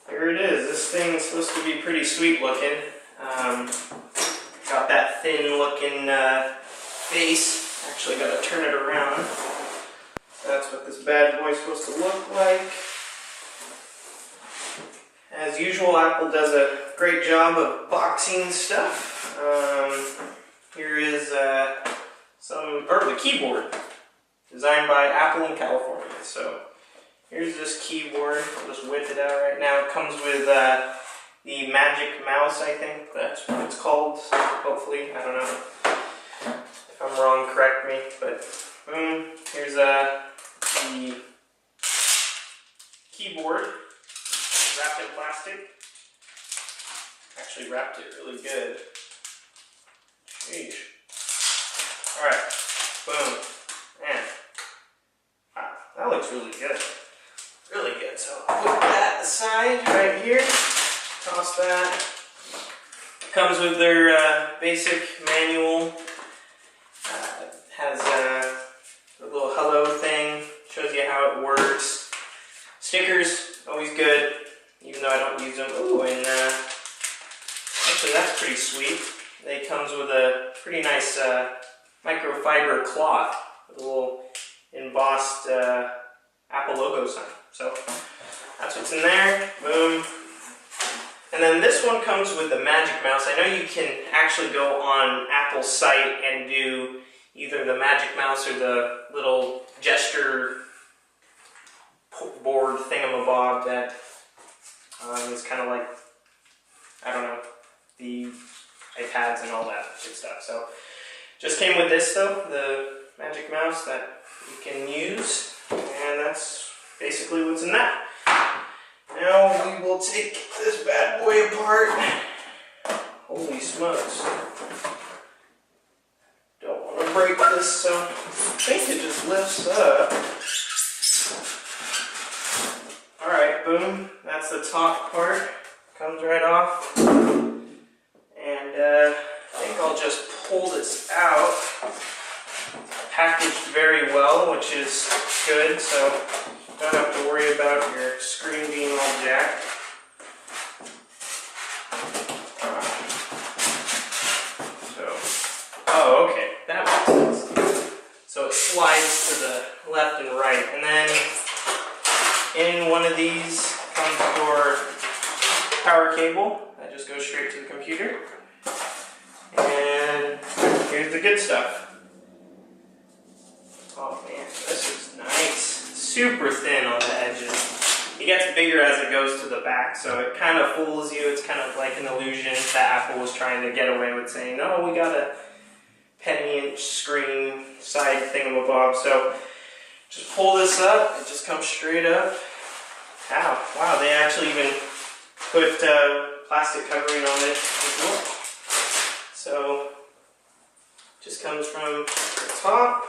here it is. This thing is supposed to be pretty sweet looking. Got that thin looking face. Actually got to turn it around. That's what this bad boy is supposed to look like. As usual, Apple does a great job of boxing stuff. Here is the keyboard, designed by Apple in California. So here's this keyboard. I'll just whip it out right now. It comes with the Magic Mouse, I think that's what it's called. Hopefully, I don't know. If I'm wrong, correct me. But boom, here's the keyboard wrapped in plastic. Actually wrapped it really good. Sheesh. Alright, boom. Man. Wow, that looks really good. Really good. So I'll put that aside right here. Toss that. Comes with their basic manual. Has a little hello thing. Shows you how it works. Stickers, always good. Even though I don't use them. Ooh, and actually that's pretty sweet. It comes with a pretty nice microfiber cloth with a little embossed Apple logo sign. So that's what's in there. Boom. And then this one comes with the Magic Mouse. I know you can actually go on Apple's site and do either the Magic Mouse or the little gesture board thingamabob that is kind of like, I don't know, the iPads and all that good stuff. So just came with this though, the Magic Mouse that you can use, and that's basically what's in that. Now we will take this bad boy apart. Holy smokes. Don't want to break this, so I think it just lifts up. Alright, boom. That's the top part. Comes right off. And I think I'll just pull this out. Packaged very well, which is good, so don't have to worry about your screen being all jacked. Oh, okay, that makes sense. So it slides to the left and right, and then in one of these comes your power cable that just goes straight to the computer. And here's the good stuff. Oh man, this is nice. Super thin on the edges. It gets bigger as it goes to the back, so it kind of fools you. It's kind of like an illusion that Apple was trying to get away with saying, no, we got a penny-inch screen side thingamabob. So just pull this up. It just comes straight up. Ow, wow, they actually even put plastic covering on it as well. So just comes from the top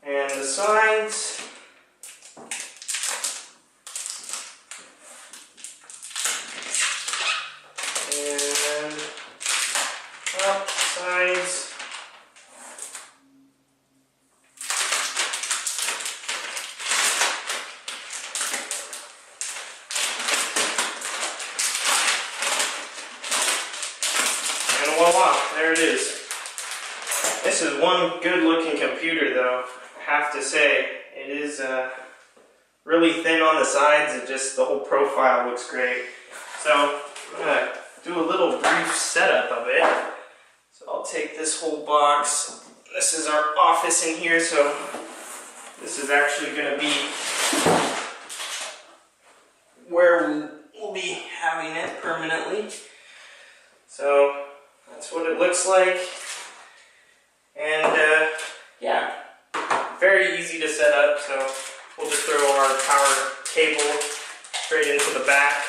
and the sides. And top, sides. And voila, there it is. This is one good looking computer though, I have to say. It is really thin on the sides, it just, the whole profile looks great. So I'm going to do a little brief setup of it. So I'll take this whole box. This is our office in here, so this is actually going to be where we'll be having it permanently. So that's what it looks like. And yeah, very easy to set up. So we'll just throw our power cable straight into the back.